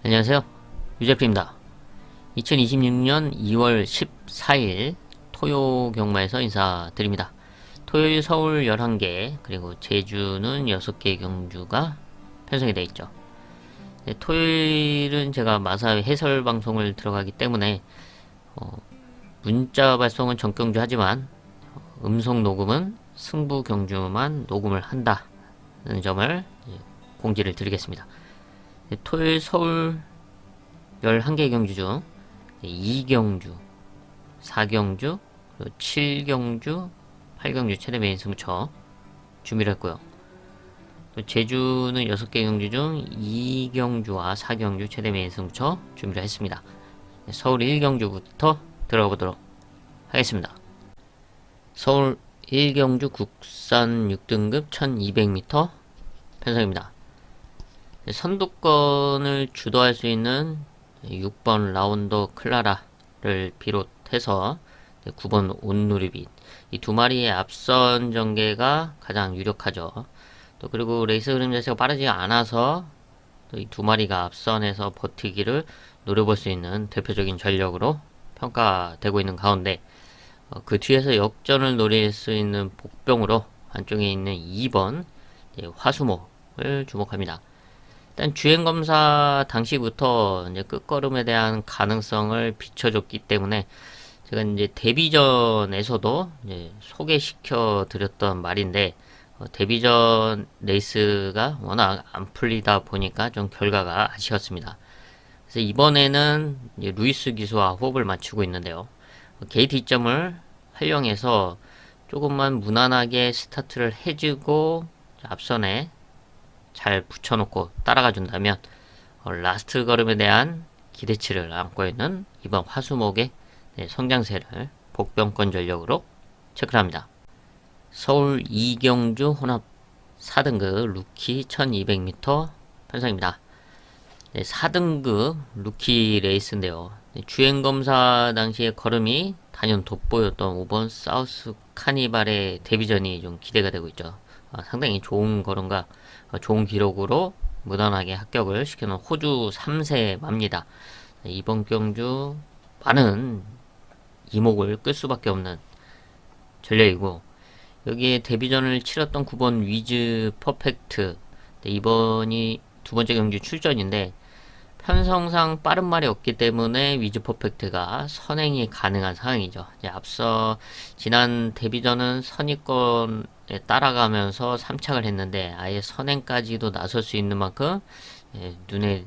안녕하세요. 유재프입니다. 2026년 2월 14일 토요 경마에서 인사드립니다. 토요일 서울 11개, 그리고 제주는 6개 경주가 편성이 되어 있죠. 네, 토요일은 제가 마사회 해설 방송을 들어가기 때문에 문자 발송은 전경주 하지만 음성 녹음은 승부 경주만 녹음을 한다는 점을 공지를 드리겠습니다. 네, 토요일 서울 11개 경주 중 2경주, 4경주, 7경주, 8경주 최대 메인 승부처 준비를 했고요. 또 제주는 6개 경주 중 2경주와 4경주 최대 메인 승부처 준비를 했습니다. 서울 1경주부터 들어가 보도록 하겠습니다. 서울 1경주 국산 6등급 1200m 편성입니다. 선두권을 주도할 수 있는 6번 라운더 클라라를 비롯해서 9번 온누리빛, 이 두 마리의 앞선 전개가 가장 유력하죠. 또 그리고 레이스 흐름 자체가 빠르지 않아서 이 두 마리가 앞선에서 버티기를 노려볼 수 있는 대표적인 전력으로 평가되고 있는 가운데, 그 뒤에서 역전을 노릴 수 있는 복병으로 안쪽에 있는 2번 화수목을 주목합니다. 일단 주행검사 당시부터 이제 끝걸음에 대한 가능성을 비춰줬기 때문에 제가 이제 데뷔전에서도 이제 소개시켜 드렸던 말인데, 데뷔전 레이스가 워낙 안 풀리다 보니까 좀 결과가 아쉬웠습니다. 그래서 이번에는 이제 루이스 기수와 호흡을 맞추고 있는데요. 게이트 이점을 활용해서 조금만 무난하게 스타트를 해주고 앞선에 잘 붙여놓고 따라가 준다면 라스트 걸음에 대한 기대치를 안고 있는 이번 화수목의 성장세를 복병권 전력으로 체크를 합니다. 서울 2경주 혼합 4등급 루키 1200m 편성입니다. 4등급 루키 레이스인데요. 주행검사 당시에 걸음이 단연 돋보였던 5번 사우스 카니발의 데뷔전이 좀 기대가 되고 있죠. 상당히 좋은 걸음과 좋은 기록으로 무난하게 합격을 시켜놓은 호주 3세 맙니다. 이번 경주 많은 이목을 끌 수밖에 없는 전략이고, 여기에 데뷔전을 치렀던 9번 위즈 퍼펙트, 이번이 두 번째 경주 출전인데 편성상 빠른 말이 없기 때문에 위즈 퍼펙트가 선행이 가능한 상황이죠. 이제 앞서 지난 데뷔전은 선입권에 따라가면서 3착을 했는데 아예 선행까지도 나설 수 있는 만큼 눈에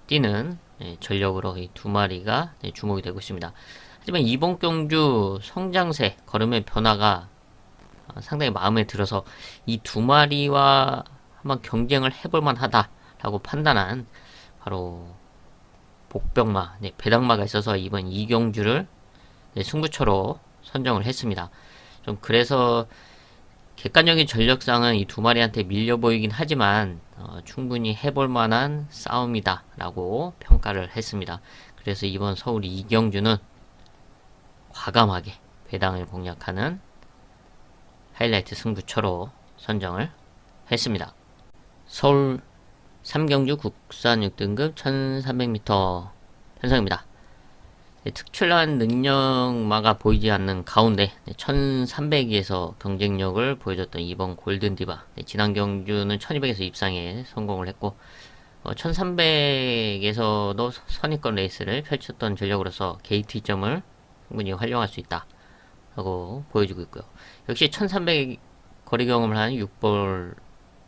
띄는 전력으로 이 두 마리가 주목이 되고 있습니다. 하지만 이번 경주 성장세, 걸음의 변화가 상당히 마음에 들어서 이 두 마리와 한번 경쟁을 해볼 만하다라고 판단한 바로 복병마, 배당마가 있어서 이번 이경주를 승부처로 선정을 했습니다. 좀 그래서 객관적인 전력상은 이 두 마리한테 밀려 보이긴 하지만 충분히 해볼 만한 싸움이다 라고 평가를 했습니다. 그래서 이번 서울 이경주는 과감하게 배당을 공략하는 하이라이트 승부처로 선정을 했습니다. 서울 3경주 국산 6등급 1300m 편성입니다. 특출난 능력마가 보이지 않는 가운데 1300에서 경쟁력을 보여줬던 이번 골든디바, 지난 경주는 1200에서 입상에 성공을 했고 1300에서도 선입권 레이스를 펼쳤던 전력으로서 게이트 점을 충분히 활용할 수 있다 라고 보여주고 있고요. 역시 1300 거리 경험을 한 6볼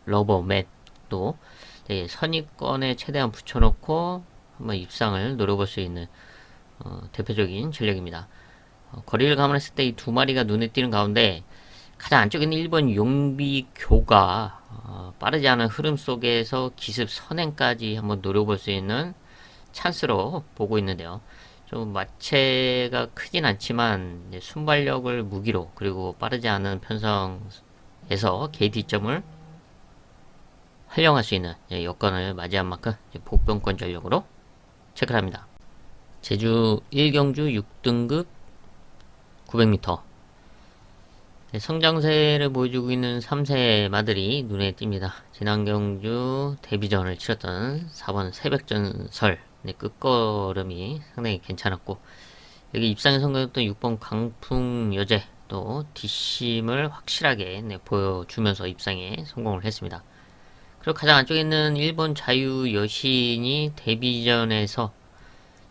러버 맷도 선입권에 최대한 붙여놓고 한번 입상을 노려볼 수 있는 대표적인 전력입니다. 거리를 감안했을 때 이 두 마리가 눈에 띄는 가운데 가장 안쪽에 있는 1번 용비교가 빠르지 않은 흐름 속에서 기습 선행까지 한번 노려볼 수 있는 찬스로 보고 있는데요. 좀 마체가 크진 않지만 순발력을 무기로, 그리고 빠르지 않은 편성에서 게이트 점을 활용할 수 있는 여건을 맞이한 만큼 복병권 전력으로 체크를 합니다. 제주 1경주 6등급 900m 성장세를 보여주고 있는 3세 마들이 눈에 띕니다. 지난 경주 데뷔전을 치렀던 4번 새벽전설 네, 끝걸음이 상당히 괜찮았고, 여기 입상에 성공했던 6번 강풍여제 또 뒷심을 확실하게 네, 보여주면서 입상에 성공을 했습니다. 그리고 가장 안쪽에 있는 1번 자유여신이 데뷔전에서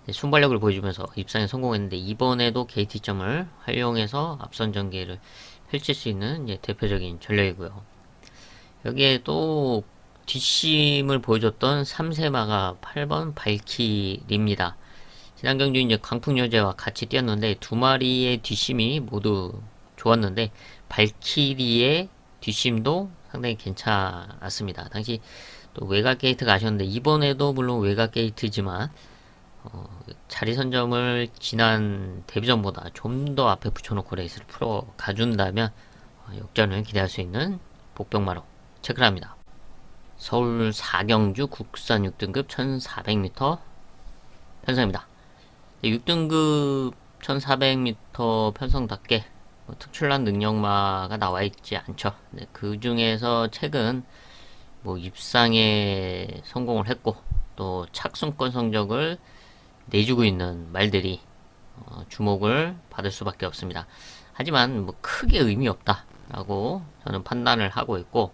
네, 순발력을 보여주면서 입상에 성공했는데, 이번에도 KT점을 활용해서 앞선 전개를 펼칠 수 있는 대표적인 전략이고요. 여기에 또 뒷심을 보여줬던 3세마가 8번 발키리입니다. 지난 경주 이제 강풍여제와 같이 뛰었는데 두 마리의 뒷심이 모두 좋았는데 발키리의 뒷심도 상당히 괜찮았습니다. 당시 또 외곽 게이트가 아쉬웠는데, 이번에도 물론 외곽 게이트지만 자리 선점을 지난 데뷔전보다 좀 더 앞에 붙여놓고 레이스를 풀어 가준다면 역전을 기대할 수 있는 복병마로 체크를 합니다. 서울 4경주 국산 6등급 1400m 편성입니다. 6등급 1400m 편성답게 특출난 능력마가 나와있지 않죠. 네, 그 중에서 최근 입상에 성공을 했고 또 착순권 성적을 내주고 있는 말들이 주목을 받을 수밖에 없습니다. 하지만 크게 의미 없다라고 저는 판단을 하고 있고,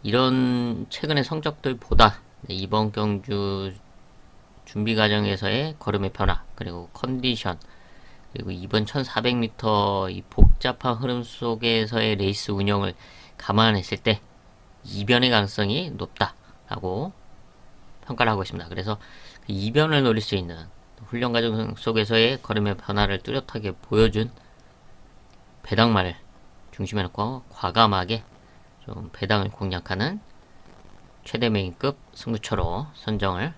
이런 최근의 성적들보다 이번 경주 준비 과정에서의 걸음의 변화, 그리고 컨디션, 그리고 이번 1400m 이 복잡한 흐름 속에서의 레이스 운영을 감안했을 때 이변의 가능성이 높다라고 평가를 하고 있습니다. 그래서 그 이변을 노릴 수 있는 훈련 과정 속에서의 걸음의 변화를 뚜렷하게 보여준 배당말을 중심에 놓고 과감하게 좀 배당을 공략하는 최대 메인급 승부처로 선정을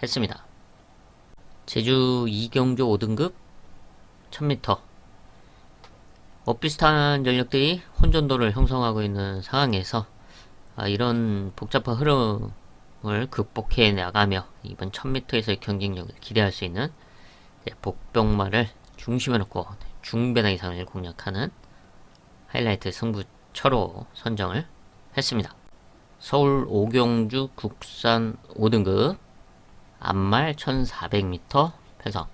했습니다. 제주 2경주 5등급 1000m 비슷한 전력들이 혼전도를 형성하고 있는 상황에서 이런 복잡한 흐름을 극복해 나가며 이번 1000m에서의 경쟁력을 기대할 수 있는 복병마를 중심에 놓고 중배당 이상을 공략하는 하이라이트 승부처로 선정을 했습니다. 서울 5경주 국산 5등급 앞말 1400m 편성.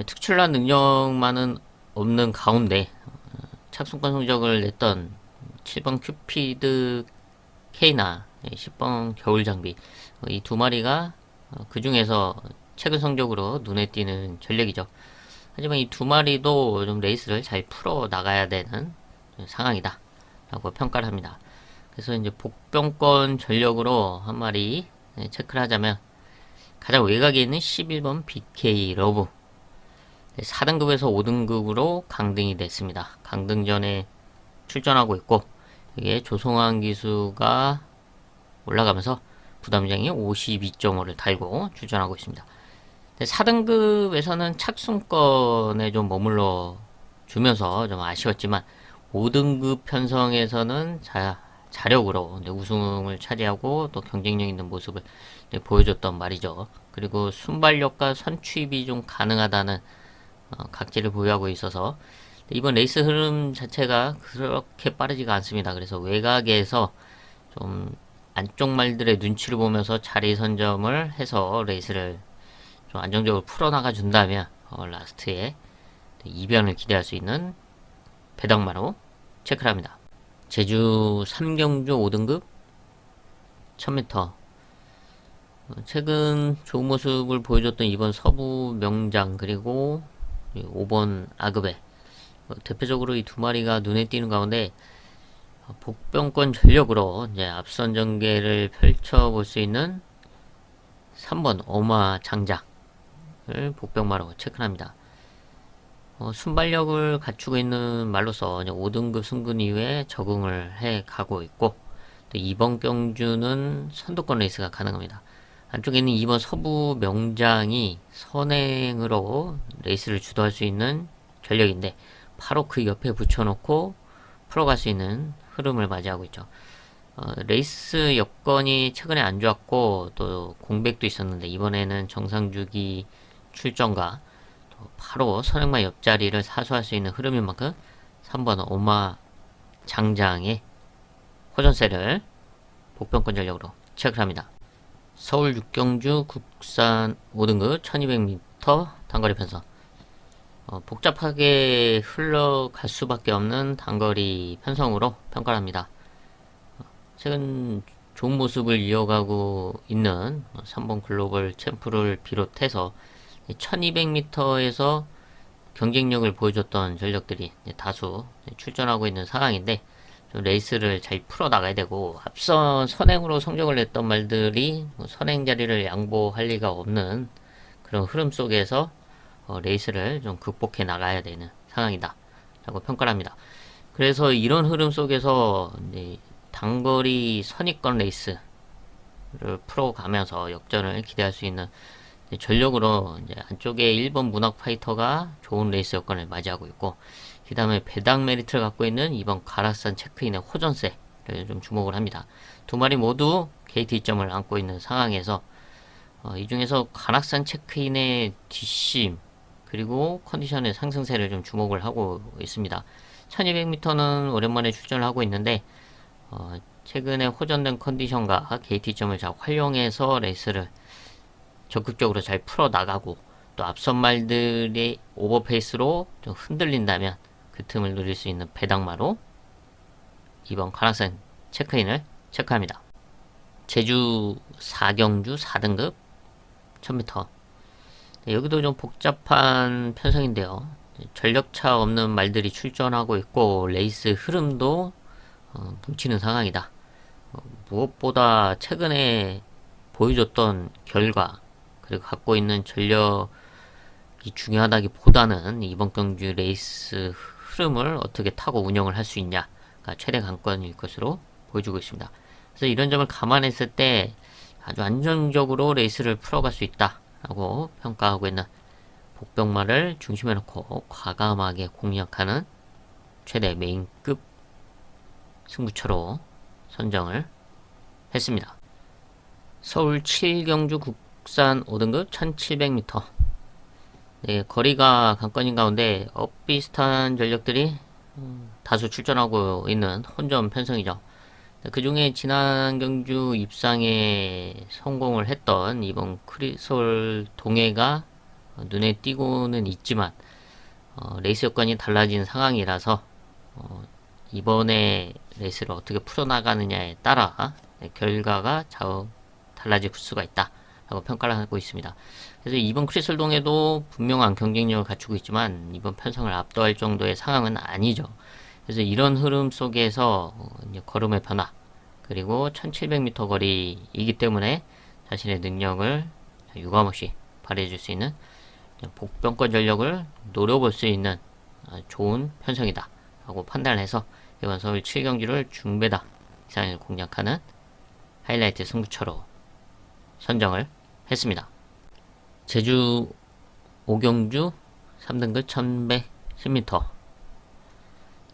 특출난 능력만은 없는 가운데 착순권 성적을 냈던 7번 큐피드 K나 10번 겨울장비, 이 두 마리가 그 중에서 최근 성적으로 눈에 띄는 전력이죠. 하지만 이 두 마리도 좀 레이스를 잘 풀어 나가야 되는 상황이다 라고 평가를 합니다. 그래서 이제 복병권 전력으로 한 마리 체크를 하자면, 가장 외곽에 있는 11번 BK 러브 4등급에서 5등급으로 강등이 됐습니다. 강등전에 출전하고 있고, 이게 조성환 기수가 올라가면서 부담장이 52.5를 달고 출전하고 있습니다. 4등급에서는 착순권에 좀 머물러 주면서 좀 아쉬웠지만 5등급 편성에서는 자력으로 우승을 차지하고 또 경쟁력 있는 모습을 보여줬던 말이죠. 그리고 순발력과 선취입이 좀 가능하다는 각지를 보유하고 있어서 이번 레이스 흐름 자체가 그렇게 빠르지가 않습니다. 그래서 외곽에서 좀 안쪽 말들의 눈치를 보면서 자리 선점을 해서 레이스를 좀 안정적으로 풀어나가 준다면 라스트에 이변을 기대할 수 있는 배당마로 체크를 합니다. 제주 3경주 5등급 1000m 최근 좋은 모습을 보여줬던 이번 서부 명장, 그리고 5번 아그베, 대표적으로 이 두 마리가 눈에 띄는 가운데 복병권 전력으로 이제 앞선 전개를 펼쳐볼 수 있는 3번 어마 장장을 복병마로 체크합니다. 순발력을 갖추고 있는 말로서 5등급 승근 이후에 적응을 해 가고 있고, 또 이번 경주는 선두권 레이스가 가능합니다. 안쪽에 있는 2번 서부 명장이 선행으로 레이스를 주도할 수 있는 전력인데, 바로 그 옆에 붙여놓고 풀어갈 수 있는 흐름을 맞이하고 있죠. 레이스 여건이 최근에 안 좋았고 또 공백도 있었는데, 이번에는 정상주기 출전과 또 바로 선행마 옆자리를 사수할 수 있는 흐름인 만큼 3번 오마 장장의 호전세를 복병권 전력으로 체크합니다. 서울 육경주 국산 5등급 1200m 단거리 편성. 복잡하게 흘러갈 수밖에 없는 단거리 편성으로 평가를 합니다. 최근 좋은 모습을 이어가고 있는 3번 글로벌 챔프를 비롯해서 1200m에서 경쟁력을 보여줬던 전력들이 다수 출전하고 있는 상황인데, 좀 레이스를 잘 풀어나가야 되고, 앞선 선행으로 성적을 냈던 말들이 선행 자리를 양보할 리가 없는 그런 흐름 속에서 레이스를 좀 극복해 나가야 되는 상황이다 라고 평가를 합니다. 그래서 이런 흐름 속에서 이제 단거리 선입권 레이스를 풀어가면서 역전을 기대할 수 있는 전력으로 이제 안쪽에 1번 문학 파이터가 좋은 레이스 여건을 맞이하고 있고, 그 다음에 배당 메리트를 갖고 있는 이번 가락산 체크인의 호전세를 좀 주목을 합니다. 두 마리 모두 게이트 2점을 안고 있는 상황에서 이 중에서 가락산 체크인의 뒷심 그리고 컨디션의 상승세를 좀 주목을 하고 있습니다. 1200m는 오랜만에 출전을 하고 있는데 최근에 호전된 컨디션과 게이트 2점을 잘 활용해서 레이스를 적극적으로 잘 풀어나가고, 또 앞선 말들이 오버페이스로 좀 흔들린다면 그 틈을 누릴 수 있는 배당마로 이번 가락산 체크인을 체크합니다. 제주 4경주 4등급 1000m. 여기도 좀 복잡한 편성인데요. 전력차 없는 말들이 출전하고 있고 레이스 흐름도 뭉치는 상황이다. 무엇보다 최근에 보여줬던 결과 그리고 갖고 있는 전력이 중요하다기보다는 이번 경주 레이스 흐름을 어떻게 타고 운영을 할 수 있냐가 최대 관건일 것으로 보여주고 있습니다. 그래서 이런 점을 감안했을 때 아주 안정적으로 레이스를 풀어갈 수 있다라고 평가하고 있는 복병마를 중심에 놓고 과감하게 공략하는 최대 메인급 승부처로 선정을 했습니다. 서울 7경주 국산 5등급 1700m. 네, 거리가 관건인 가운데 비슷한 전력들이 다수 출전하고 있는 혼전 편성이죠. 그 중에 지난 경주 입상에 성공을 했던 이번 크리솔 동해가 눈에 띄고는 있지만 레이스 여건이 달라진 상황이라서 이번에 레이스를 어떻게 풀어나가느냐에 따라 결과가 좌우 달라질 수가 있다 라고 평가를 하고 있습니다. 그래서 이번 크리솔 동해도 분명한 경쟁력을 갖추고 있지만 이번 편성을 압도할 정도의 상황은 아니죠. 그래서 이런 흐름 속에서 걸음의 변화 그리고 1700m 거리이기 때문에 자신의 능력을 유감없이 발휘해 줄 수 있는 복병권 전력을 노려볼 수 있는 좋은 편성이다 라고 판단을 해서 이번 서울 7경주를 중배당 이상을 공략하는 하이라이트 승부처로 선정을 했습니다. 제주 5경주 3등급 1110m.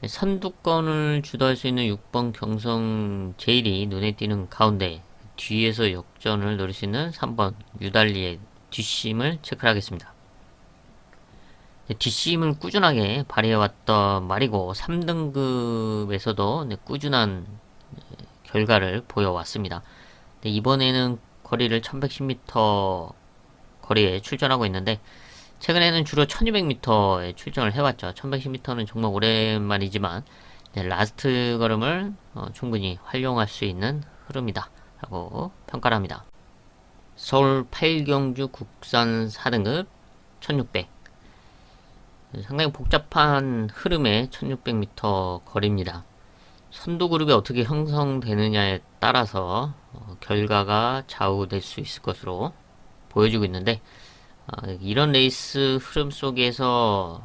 선두권을 주도할 수 있는 6번 경성 제일이 눈에 띄는 가운데 뒤에서 역전을 노릴 수 있는 3번 유달리의 뒷심을 체크를 하겠습니다. 뒷심을 꾸준하게 발휘해왔던 말이고 3등급에서도 꾸준한 결과를 보여왔습니다. 이번에는 거리를 1110m 거리에 출전하고 있는데 최근에는 주로 1200m에 출전을 해왔죠. 1110m는 정말 오랜만이지만 라스트 걸음을 충분히 활용할 수 있는 흐름이다 라고 평가를 합니다. 서울 8경주 국산 4등급 1600. 상당히 복잡한 흐름의 1600m 거리입니다. 선두 그룹이 어떻게 형성되느냐에 따라서 결과가 좌우될 수 있을 것으로 보여지고 있는데 이런 레이스 흐름 속에서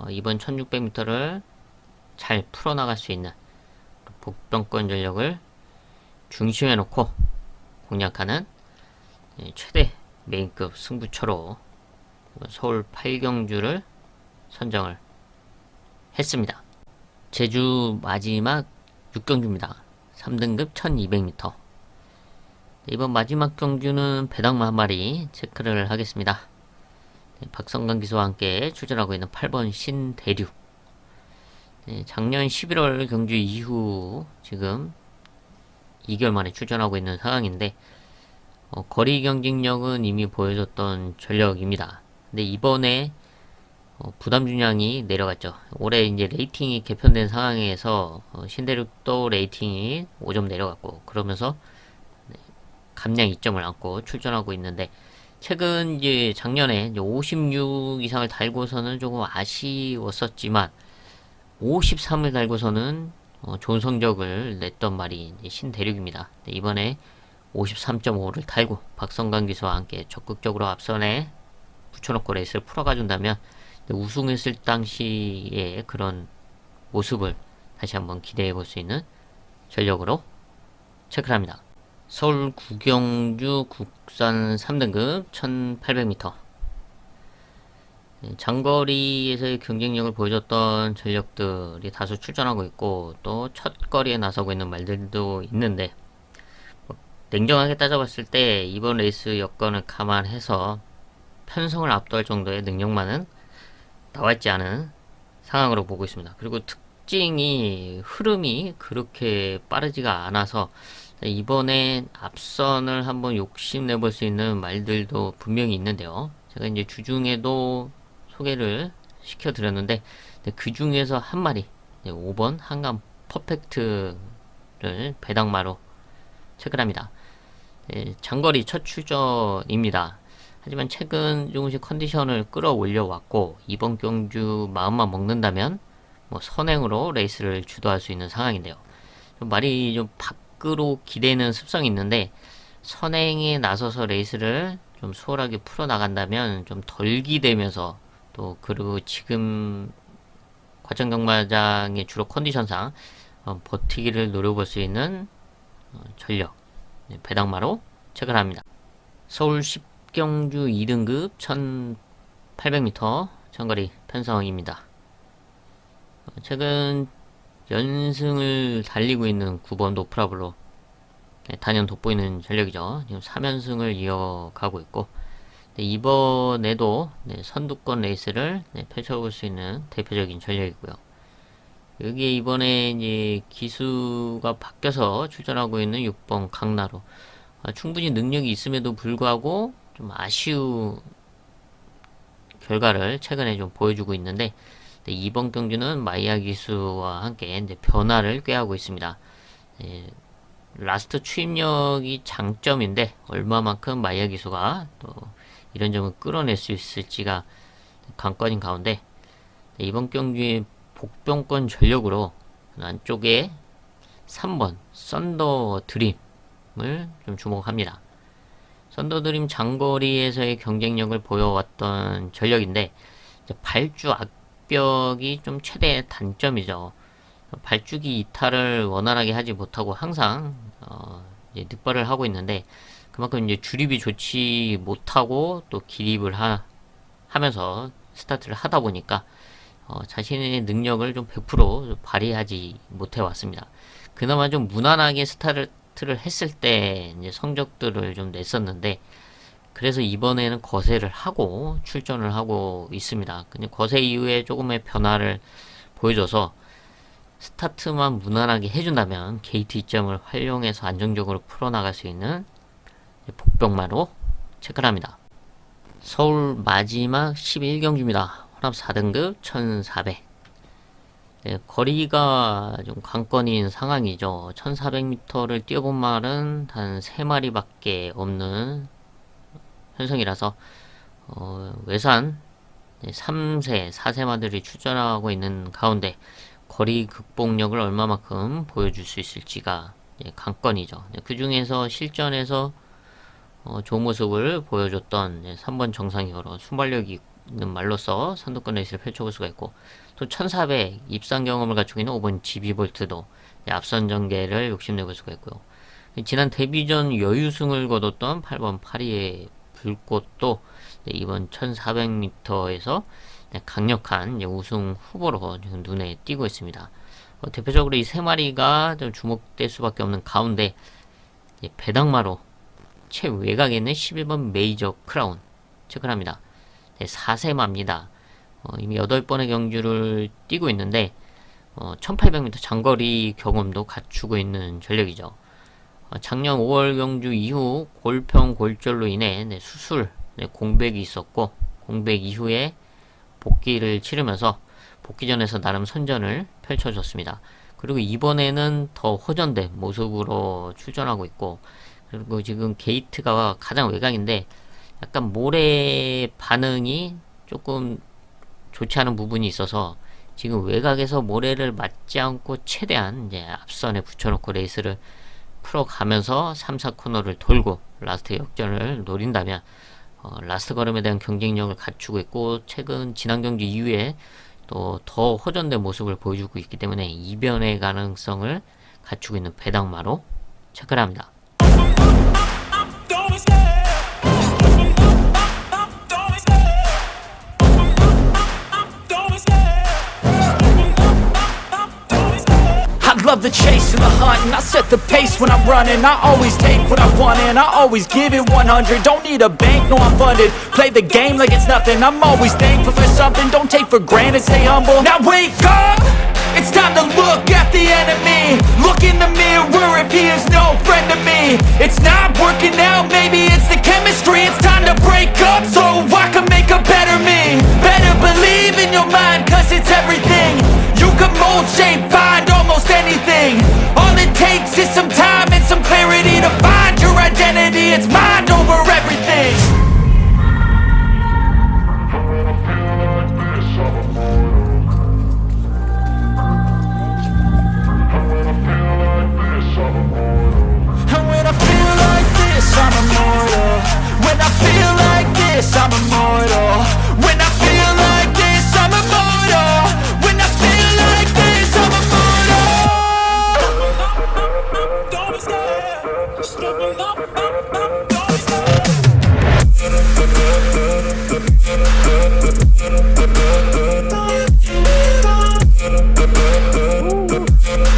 이번 1600m를 잘 풀어나갈 수 있는 복병권 전력을 중심에 놓고 공략하는 최대 메인급 승부처로 서울 8경주를 선정을 했습니다. 제주 마지막 6경주입니다. 3등급 1200m. 이번 마지막 경주는 배당마 한 마리 체크를 하겠습니다. 박성강 기수와 함께 출전하고 있는 8번 신대륙. 작년 11월 경주 이후 지금 2개월 만에 출전하고 있는 상황인데 거리 경쟁력은 이미 보여줬던 전력입니다. 근데 이번에 부담 중량이 내려갔죠. 올해 이제 레이팅이 개편된 상황에서 신대륙도 레이팅이 5점 내려갔고, 그러면서 감량 2점을 안고 출전하고 있는데, 최근 이제 작년에 이제 56 이상을 달고서는 조금 아쉬웠었지만 53을 달고서는 좋은 성적을 냈던 말이 신대륙입니다. 이번에 53.5를 달고 박성강 기수와 함께 적극적으로 앞선에 붙여놓고 레이스를 풀어가준다면 우승했을 당시의 그런 모습을 다시 한번 기대해 볼 수 있는 전력으로 체크를 합니다. 서울 구경주 국산 3등급 1800m. 장거리에서의 경쟁력을 보여줬던 전력들이 다수 출전하고 있고, 또 첫 거리에 나서고 있는 말들도 있는데, 냉정하게 따져봤을 때 이번 레이스 여건을 감안해서 편성을 압도할 정도의 능력만은 나와있지 않은 상황으로 보고 있습니다. 그리고 특징이 흐름이 그렇게 빠르지가 않아서 이번에 앞선을 한번 욕심내볼 수 있는 말들도 분명히 있는데요. 제가 이제 주중에도 소개를 시켜드렸는데, 그 중에서 한 마리 5번 한강 퍼펙트를 배당마로 체크를 합니다. 장거리 첫 출전입니다. 하지만 최근 조금씩 컨디션을 끌어올려 왔고, 이번 경주 마음만 먹는다면 선행으로 레이스를 주도할 수 있는 상황인데요. 좀 말이 좀 밖으로 기대는 습성이 있는데, 선행에 나서서 레이스를 좀 수월하게 풀어나간다면 좀 덜 기대면서, 또 그리고 지금 과천 경마장의 주로 컨디션상 버티기를 노려볼 수 있는 전력 배당마로 체크를 합니다. 서울 10경주 2등급 1800m 장거리 편성입니다. 최근 연승을 달리고 있는 9번 노프라블로 단연 돋보이는 전력이죠. 지금 3연승을 이어가고 있고, 이번에도 선두권 레이스를 펼쳐볼 수 있는 대표적인 전력이고요. 여기에 이번에 이제 기수가 바뀌어서 출전하고 있는 6번 강나루, 충분히 능력이 있음에도 불구하고 좀 아쉬운 결과를 최근에 좀 보여주고 있는데, 이번 경주는 마이야 기수와 함께 이제 변화를 꾀하고 있습니다. 라스트 추임력이 장점인데 얼마만큼 마이야 기수가 또 이런 점을 끌어낼 수 있을지가 관건인 가운데, 이번 경기의 복병권 전력으로 안쪽에 3번 썬더 드림을 좀 주목합니다. 썬더 드림 장거리에서의 경쟁력을 보여왔던 전력인데, 발주 악벽이 좀 최대 단점이죠. 발주기 이탈을 원활하게 하지 못하고 항상 이제 늑발을 하고 있는데, 그만큼 이제 주립이 좋지 못하고 또 기립을 하면서 스타트를 하다 보니까 자신의 능력을 좀 100% 발휘하지 못해 왔습니다. 그나마 좀 무난하게 스타트를 했을 때 이제 성적들을 좀 냈었는데, 그래서 이번에는 거세를 하고 출전을 하고 있습니다. 근데 거세 이후에 조금의 변화를 보여줘서 스타트만 무난하게 해준다면 게이트 이점을 활용해서 안정적으로 풀어나갈 수 있는 복병마로 체크를 합니다. 서울 마지막 11경주입니다. 혼합 4등급 1400. 거리가 좀 관건인 상황이죠. 1400m를 뛰어본 말은 단 3마리밖에 없는 현성이라서 외산 3세, 4세마들이 출전하고 있는 가운데 거리 극복력을 얼마만큼 보여줄 수 있을지가 관건이죠. 그 중에서 실전에서 좋은 모습을 보여줬던 3번 정상이어로 순발력이 있는 말로써 선두권 레이스를 펼쳐볼 수가 있고, 또 1400 입상 경험을 갖추고 있는 5번 지비볼트도 앞선 전개를 욕심내볼 수가 있고요. 지난 데뷔전 여유승을 거뒀던 8번 파리의 불꽃도 이번 1400m에서 강력한 우승 후보로 지금 눈에 띄고 있습니다. 대표적으로 이 세 마리가 좀 주목될 수밖에 없는 가운데, 배당마로 최외곽에 있는 11번 메이저 크라운 체크를 합니다. 4세마입니다. 이미 8번의 경주를 뛰고 있는데 1800m 장거리 경험도 갖추고 있는 전력이죠. 작년 5월 경주 이후 골평 골절로 인해 수술, 공백이 있었고 공백 이후에 복귀를 치르면서 복귀전에서 나름 선전을 펼쳐줬습니다. 그리고 이번에는 더 호전된 모습으로 출전하고 있고, 그리고 지금 게이트가 가장 외곽인데 약간 모래 반응이 조금 좋지 않은 부분이 있어서 지금 외곽에서 모래를 맞지 않고 최대한 이제 앞선에 붙여놓고 레이스를 풀어가면서 3, 4코너를 돌고 라스트 역전을 노린다면 라스트 걸음에 대한 경쟁력을 갖추고 있고, 최근 지난 경기 이후에 또 더 호전된 모습을 보여주고 있기 때문에 이변의 가능성을 갖추고 있는 배당마로 체크를 합니다. Love the chase and the hunt, and I set the pace when I'm running. I always take what I want and I always give it 100. Don't need a bank, no I'm funded. Play the game like it's nothing. I'm always thankful for something. Don't take for granted, stay humble. Now wake up! It's time to look at the enemy. Look in the mirror if he is no friend to me. It's not working out, maybe it's the chemistry. It's time to break up so I can make a better me. Better believe in your mind, cause it's everything. You can mold, shape, find almost anything. All it takes is some time and some clarity to find your identity. It's mind over everything. And when I feel like this, I'm immortal. When I feel like this, I'm immortal. When I feel like this, I'm immortal. When I feel like this, I'm immortal. Don't be scared. Stepping up, don't be scared.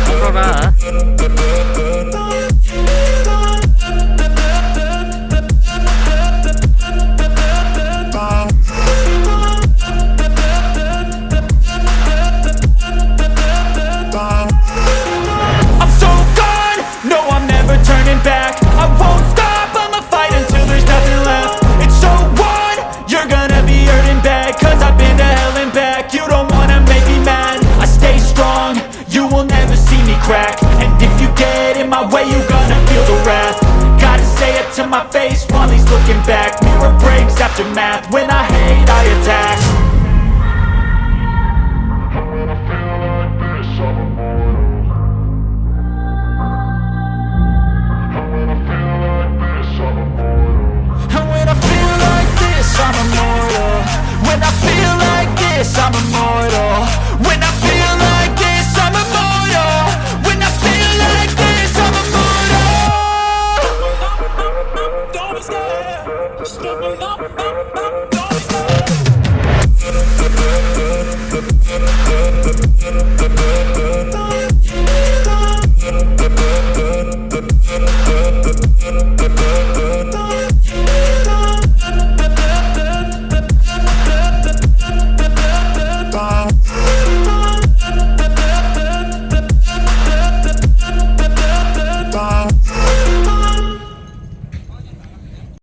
풀어라. I'm so gone, no I'm never turning back. I won't stop, I'ma fight until there's nothing left. It's so on, you're gonna be hurting bad. Cause I've been to hell and back. You don't wanna make me mad. I stay strong, you will never see me crack. And if you get in my way, you're gonna feel the wrath. Gotta say it to my face while he's looking back. Mirror breaks after math, when I hate I attack. And when I feel like this, I'm immortal. When I feel like this, I'm immortal.